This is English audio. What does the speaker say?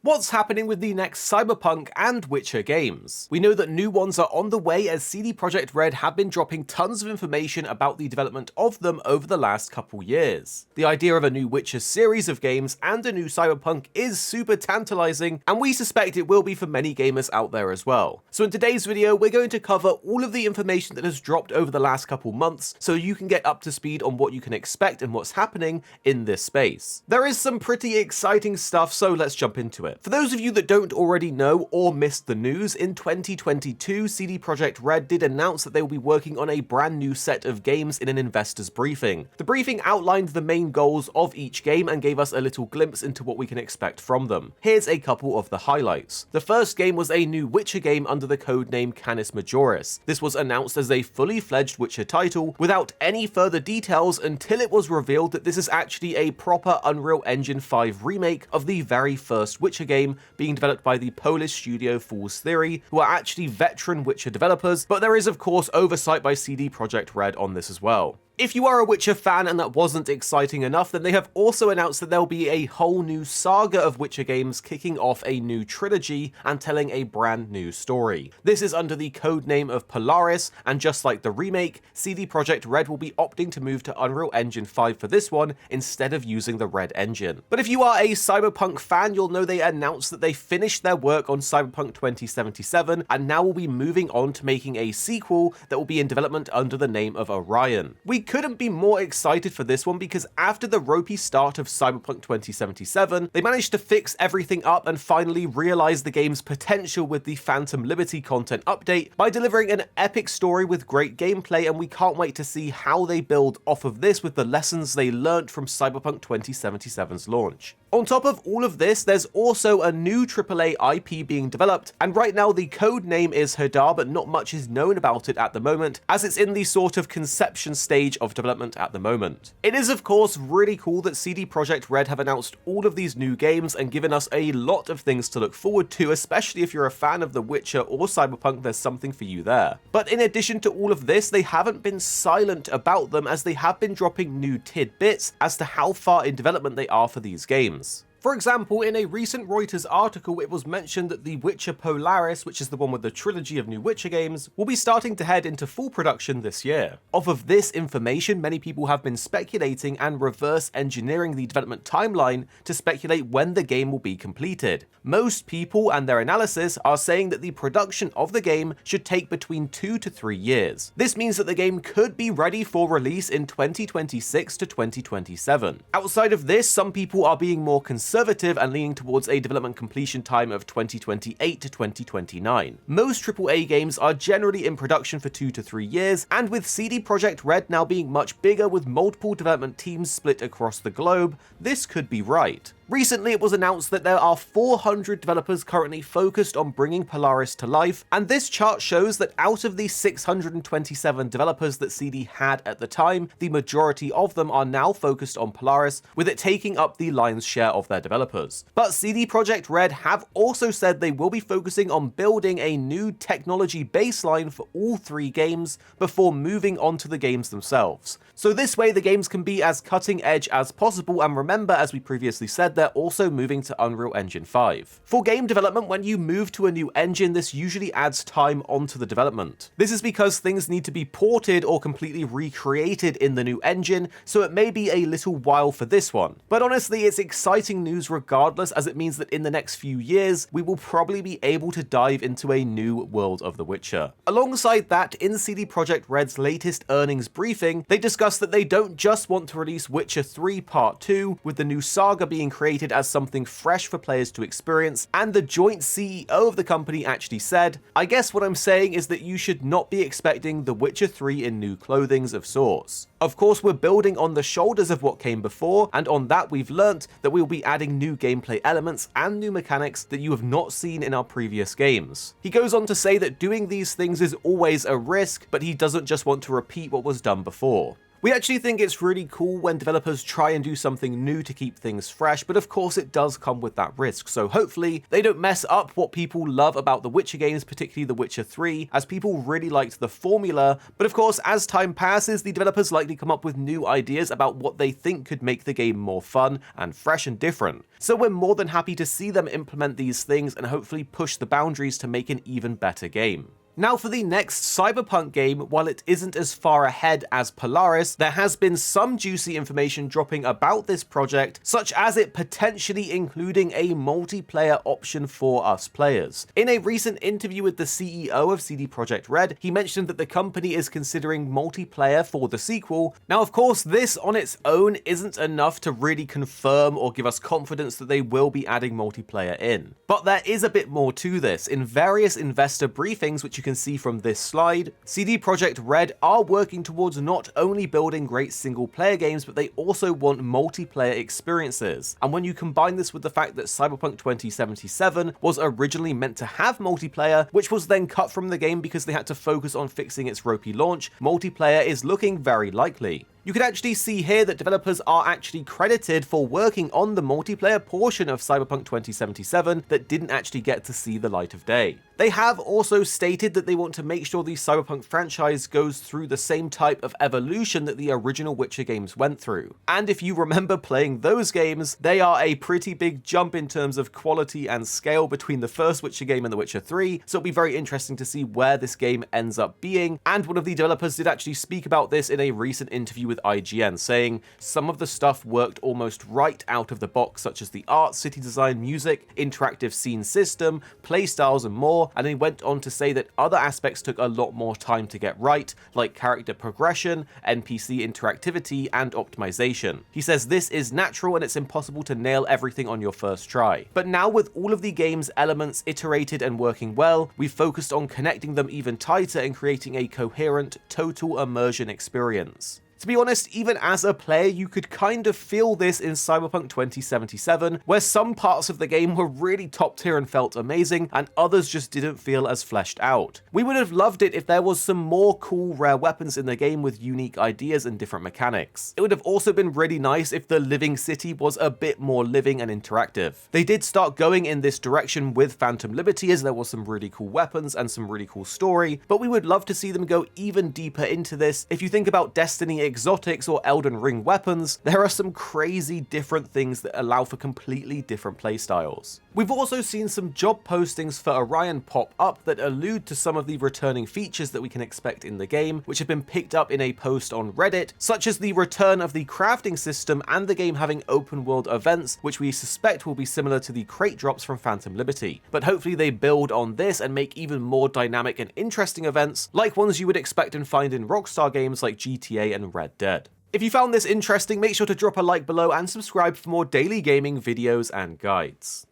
What's happening with the next Cyberpunk and Witcher games? We know that new ones are on the way as CD Projekt Red have been dropping tons of information about the development of them over the last couple years. The idea of a new Witcher series of games and a new Cyberpunk is super tantalizing, and we suspect it will be for many gamers out there as well. So in today's video, we're going to cover all of the information that has dropped over the last couple months so you can get up to speed on what you can expect and what's happening in this space. There is some pretty exciting stuff, so let's jump into it. For those of you that don't already know or missed the news, in 2022, CD Projekt Red did announce that they will be working on a brand new set of games in an investor's briefing. The briefing outlined the main goals of each game and gave us a little glimpse into what we can expect from them. Here's a couple of the highlights. The first game was a new Witcher game under the codename Canis Majoris. This was announced as a fully fledged Witcher title without any further details until it was revealed that this is actually a proper Unreal Engine 5 remake of the very first Witcher game, being developed by the Polish studio Fool's Theory, who are actually veteran Witcher developers, but there is of course oversight by CD Projekt Red on this as well. If you are a Witcher fan and that wasn't exciting enough, then they have also announced that there'll be a whole new saga of Witcher games kicking off a new trilogy and telling a brand new story. This is under the codename of Polaris, and just like the remake, CD Projekt Red will be opting to move to Unreal Engine 5 for this one instead of using the Red engine. But if you are a Cyberpunk fan, you'll know they announced that they finished their work on Cyberpunk 2077 and now will be moving on to making a sequel that will be in development under the name of Orion. We couldn't be more excited for this one because after the ropey start of Cyberpunk 2077, they managed to fix everything up and finally realize the game's potential with the Phantom Liberty content update by delivering an epic story with great gameplay, and we can't wait to see how they build off of this with the lessons they learned from Cyberpunk 2077's launch. On top of all of this, there's also a new AAA IP being developed, and right now the code name is Hadar, but not much is known about it at the moment, as it's in the sort of conception stage of development at the moment. It is of course really cool that CD Projekt Red have announced all of these new games and given us a lot of things to look forward to, especially if you're a fan of The Witcher or Cyberpunk, there's something for you there. But in addition to all of this, they haven't been silent about them, as they have been dropping new tidbits as to how far in development they are for these games. For example, in a recent Reuters article, it was mentioned that The Witcher Polaris, which is the one with the trilogy of new Witcher games, will be starting to head into full production this year. Off of this information, many people have been speculating and reverse engineering the development timeline to speculate when the game will be completed. Most people and their analysis are saying that the production of the game should take between 2 to 3 years. This means that the game could be ready for release in 2026 to 2027. Outside of this, some people are being more conservative and leaning towards a development completion time of 2028 to 2029. Most AAA games are generally in production for 2 to 3 years, and with CD Projekt Red now being much bigger with multiple development teams split across the globe, this could be right. Recently, it was announced that there are 400 developers currently focused on bringing Polaris to life, and this chart shows that out of the 627 developers that CD had at the time, the majority of them are now focused on Polaris, with it taking up the lion's share of their developers. But CD Projekt Red have also said they will be focusing on building a new technology baseline for all 3 games before moving on to the games themselves. So this way the games can be as cutting edge as possible, and remember, as we previously said, they're also moving to Unreal Engine 5. For game development, when you move to a new engine, this usually adds time onto the development. This is because things need to be ported or completely recreated in the new engine, so it may be a little while for this one. But honestly, it's exciting news regardless, as it means that in the next few years, we will probably be able to dive into a new world of The Witcher. Alongside that, in CD Projekt Red's latest earnings briefing, they discussed that they don't just want to release Witcher 3 Part 2, with the new saga being created as something fresh for players to experience, and the joint CEO of the company actually said, "I guess what I'm saying is that you should not be expecting The Witcher 3 in new clothings of sorts. Of course, we're building on the shoulders of what came before, and on that we've learnt that we'll be adding new gameplay elements and new mechanics that you have not seen in our previous games." He goes on to say that doing these things is always a risk, but he doesn't just want to repeat what was done before. We actually think it's really cool when developers try and do something new to keep things fresh, but of course it does come with that risk, so hopefully they don't mess up what people love about the Witcher games, particularly The Witcher 3, as people really liked the formula, but of course as time passes, the developers likely come up with new ideas about what they think could make the game more fun and fresh and different. So we're more than happy to see them implement these things and hopefully push the boundaries to make an even better game. Now for the next Cyberpunk game, while it isn't as far ahead as Polaris, there has been some juicy information dropping about this project, such as it potentially including a multiplayer option for us players. In a recent interview with the CEO of CD Projekt Red, he mentioned that the company is considering multiplayer for the sequel. Now of course, this on its own isn't enough to really confirm or give us confidence that they will be adding multiplayer in. But there is a bit more to this. In various investor briefings, which you can see from this slide, CD Projekt Red are working towards not only building great single player games, but they also want multiplayer experiences. And when you combine this with the fact that Cyberpunk 2077 was originally meant to have multiplayer, which was then cut from the game because they had to focus on fixing its ropey launch, multiplayer is looking very likely. You can actually see here that developers are actually credited for working on the multiplayer portion of Cyberpunk 2077 that didn't actually get to see the light of day. They have also stated that they want to make sure the Cyberpunk franchise goes through the same type of evolution that the original Witcher games went through. And if you remember playing those games, they are a pretty big jump in terms of quality and scale between the first Witcher game and The Witcher 3, so it'll be very interesting to see where this game ends up being. And one of the developers did actually speak about this in a recent interview with IGN, saying some of the stuff worked almost right out of the box, such as the art, city design, music, interactive scene system, playstyles and more, and he went on to say that other aspects took a lot more time to get right, like character progression, NPC interactivity, and optimization. He says this is natural and it's impossible to nail everything on your first try. But now with all of the game's elements iterated and working well, we've focused on connecting them even tighter and creating a coherent, total immersion experience. To be honest, even as a player, you could kind of feel this in Cyberpunk 2077, where some parts of the game were really top tier and felt amazing, and others just didn't feel as fleshed out. We would have loved it if there was some more cool rare weapons in the game with unique ideas and different mechanics. It would have also been really nice if the living city was a bit more living and interactive. They did start going in this direction with Phantom Liberty, as there was some really cool weapons and some really cool story, but we would love to see them go even deeper into this. If you think about Destiny exotics or Elden Ring weapons, there are some crazy different things that allow for completely different playstyles. We've also seen some job postings for Orion pop up that allude to some of the returning features that we can expect in the game, which have been picked up in a post on Reddit, such as the return of the crafting system and the game having open world events, which we suspect will be similar to the crate drops from Phantom Liberty. But hopefully they build on this and make even more dynamic and interesting events, like ones you would expect and find in Rockstar games like GTA and Red Dead. If you found this interesting, make sure to drop a like below and subscribe for more daily gaming videos and guides.